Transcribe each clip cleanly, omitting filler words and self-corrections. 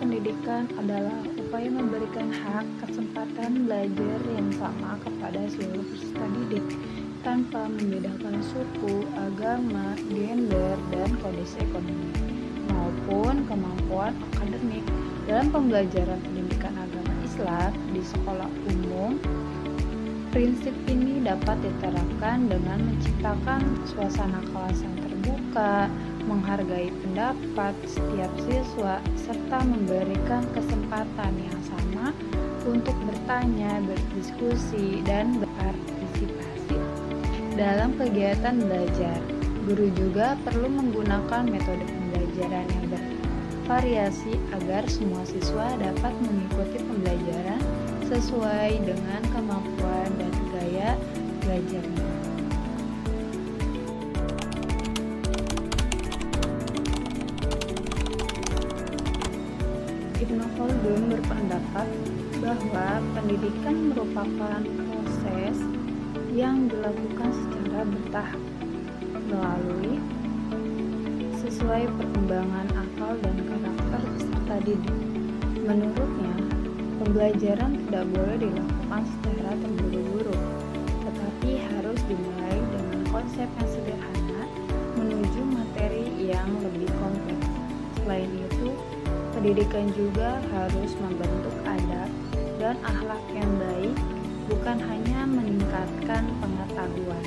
pendidikan adalah upaya memberikan hak kesempatan belajar yang sama kepada seluruh peserta didik tanpa membedakan suku, agama, gender, dan kondisi ekonomi maupun kemampuan akademik. Dalam pembelajaran pendidikan agama Islam di sekolah umum, prinsip ini dapat diterapkan dengan menciptakan suasana kelas yang terbuka, menghargai pendapat setiap siswa, serta memberikan kesempatan yang sama untuk bertanya, berdiskusi, dan berpartisipasi dalam kegiatan belajar. Guru juga perlu menggunakan metode pembelajaran yang bervariasi agar semua siswa dapat mengikuti pembelajaran sesuai dengan kemampuan dan gaya belajarnya. Ibnu Khaldun berpendapat bahwa pendidikan merupakan proses yang dilakukan secara bertahap melalui sesuai perkembangan akal dan karakter peserta didik. Menurutnya, pembelajaran tidak boleh dilakukan secara terburu-buru, tetapi harus dimulai dengan konsep yang sederhana menuju materi yang lebih kompleks. Selain itu, pendidikan juga harus membentuk adab dan akhlak yang baik, bukan hanya meningkatkan pengetahuan.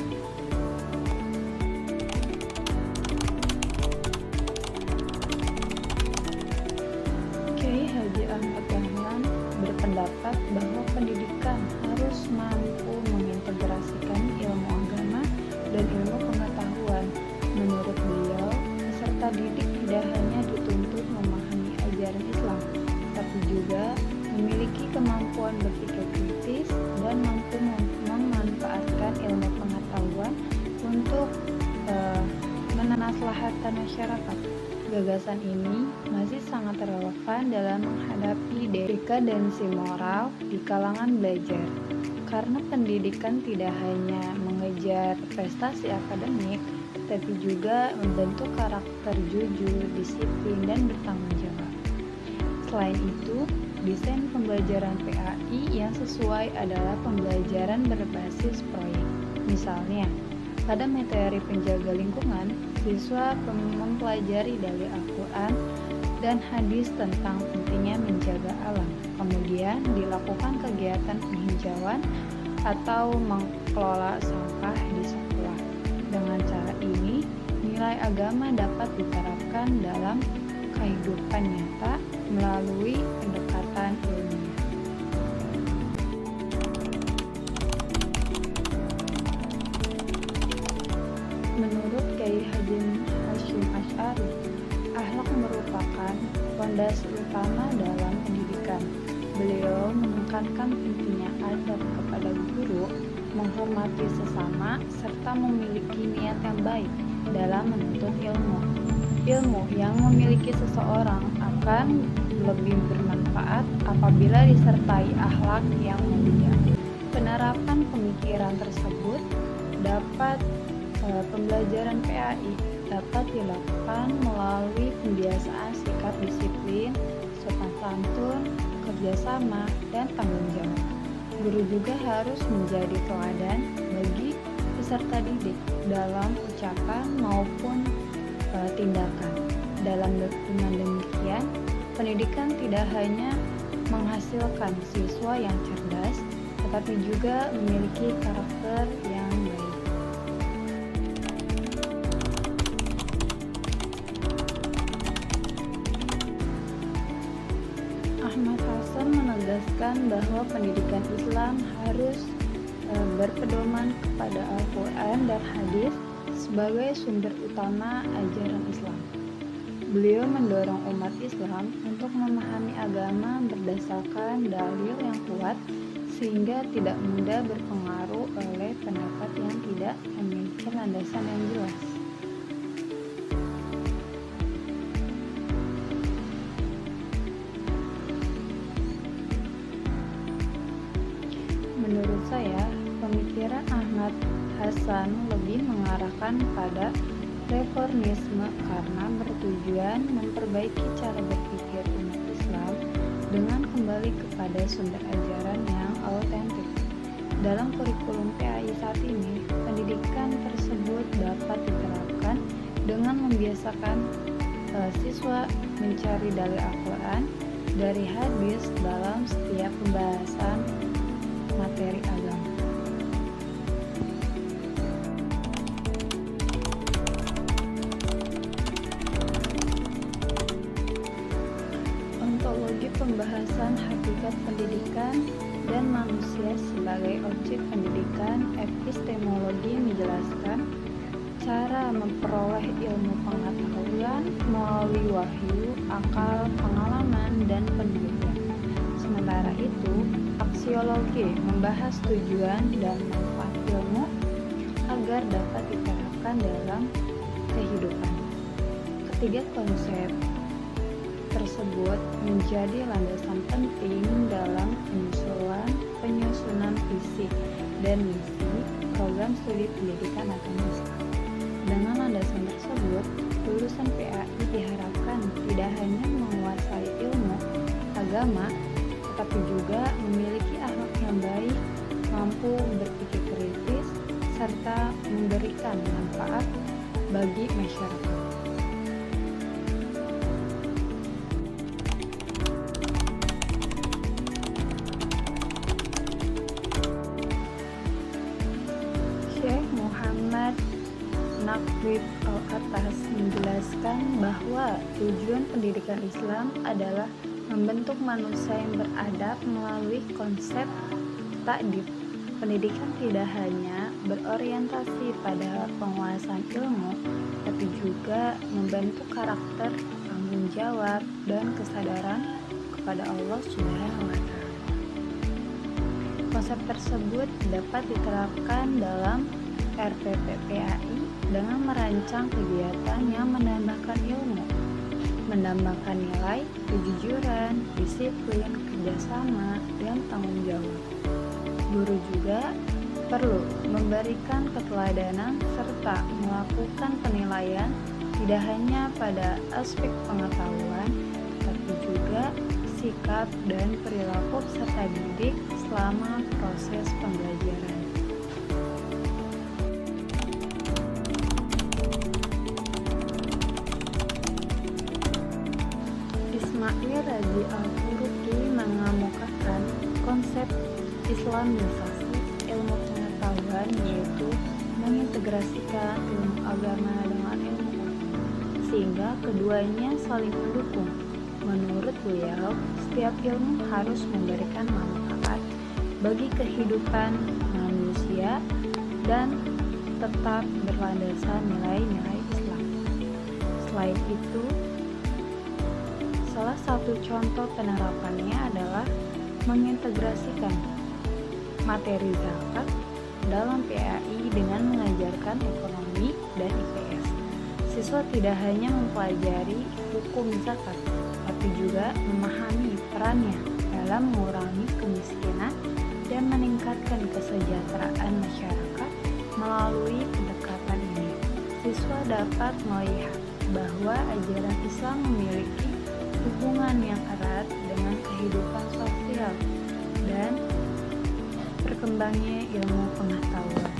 Kiai Haji Ahmad Dahlan berpendapat bahwa pendidikan harus mampu mengintegrasikan ilmu agama dan ilmu pengetahuan. Menurut beliau, peserta didik tidak hanya dituntut memahami ajaran Islam, tapi juga memiliki kemampuan berpikir kritis dan mampu memanfaatkan ilmu pengetahuan untuk memaslahatkan masyarakat. Gagasan ini masih sangat relevan dalam menghadapi dekadensi moral di kalangan belajar, karena pendidikan tidak hanya mengejar prestasi akademik, tapi juga membentuk karakter jujur, disiplin, dan bertanggung jawab. Selain itu, desain pembelajaran PAI yang sesuai adalah pembelajaran berbasis proyek. Misalnya, pada materi penjaga lingkungan, siswa mempelajari dari Al-Quran dan hadis tentang pentingnya menjaga alam. Kemudian dilakukan kegiatan penghijauan atau mengelola sampah di sekolah. Dengan cara ini, nilai agama dapat diterapkan dalam kehidupan nyata melalui pendekatan ilmiah. Menurut Kiai Haji Hasyim Asy'ari, akhlak merupakan fondasi utama dalam pendidikan. Beliau menekankan pentingnya adab kepada guru, menghormati sesama, serta memiliki niat yang baik dalam menuntut ilmu. Ilmu yang memiliki seseorang akan lebih bermanfaat apabila disertai akhlak yang mulia. Penerapan pemikiran tersebut pembelajaran PAI dapat dilakukan melalui pembiasaan sikap disiplin, sopan santun, kerjasama, dan tanggung jawab. Guru juga harus menjadi teladan bagi peserta didik dalam ucapan maupun tindakan. Dengan demikian, pendidikan tidak hanya menghasilkan siswa yang cerdas, tetapi juga memiliki karakter yang baik. Ahmad Hasan menegaskan bahwa pendidikan Islam harus berpedoman kepada Al-Quran dan hadis sebagai sumber utama ajaran Islam. Beliau mendorong umat Islam untuk memahami agama berdasarkan dalil yang kuat sehingga tidak mudah berpengaruh oleh pendapat yang tidak memiliki landasan yang jelas. Menurut saya, pemikiran Ahmad Hasan lebih mengarahkan pada reformisme karena bertujuan memperbaiki cara berpikir umat Islam dengan kembali kepada sumber ajaran yang autentik. Dalam kurikulum PAI saat ini, pendidikan tersebut dapat diterapkan dengan membiasakan siswa mencari dalil Al-Quran dari hadis dalam setiap pembahasan materi agama. Ontologi pembahasan hakikat pendidikan dan manusia sebagai objek pendidikan. Epistemologi menjelaskan cara memperoleh ilmu pengetahuan melalui wahyu, akal, pengalaman, dan penelitian. Sementara itu, aksiologi membahas tujuan dan manfaat ilmu agar dapat diterapkan dalam kehidupan. Ketiga konsep tersebut menjadi landasan penting dalam penyusunan visi dan misi program studi pendidikan agama Islam. Dengan landasan tersebut, lulusan PAI diharapkan tidak hanya menguasai ilmu agama, tetapi juga memiliki akhlak yang baik, mampu berpikir kritis, serta memberikan manfaat bagi masyarakat. Syekh Muhammad Naqib Al-Atas menjelaskan bahwa tujuan pendidikan Islam adalah membentuk manusia yang beradab melalui konsep ta'dib. Pendidikan tidak hanya berorientasi pada penguasaan ilmu, tapi juga membentuk karakter, tanggung jawab, dan kesadaran kepada Allah Subhanahu wa Ta'ala. Konsep tersebut dapat diterapkan dalam RPP PAI dengan merancang kegiatan yang menambahkan ilmu, menambahkan nilai, kejujuran, disiplin, kerjasama, dan tanggung jawab. Guru juga perlu memberikan keteladanan serta melakukan penilaian tidak hanya pada aspek pengetahuan, tapi juga sikap dan perilaku peserta didik selama proses pembelajaran. Ismail Razi Al-Furuqi mengemukakan konsep Islamisasi ilmu pengetahuan, yaitu mengintegrasikan ilmu agama dengan ilmu umum, sehingga keduanya saling mendukung. Menurut beliau, setiap ilmu harus memberikan manfaat bagi kehidupan manusia dan tetap berlandaskan nilai-nilai Islam. Selain itu, salah satu contoh penerapannya adalah mengintegrasikan materi zakat dalam PAI dengan mengajarkan ekonomi dan IPS. Siswa tidak hanya mempelajari hukum zakat, tapi juga memahami perannya dalam mengurangi kemiskinan dan meningkatkan kesejahteraan masyarakat. Melalui pendekatan ini, siswa dapat melihat bahwa ajaran Islam memiliki hubungan yang erat dengan kehidupan sosial dan berkembangnya ilmu pengetahuan.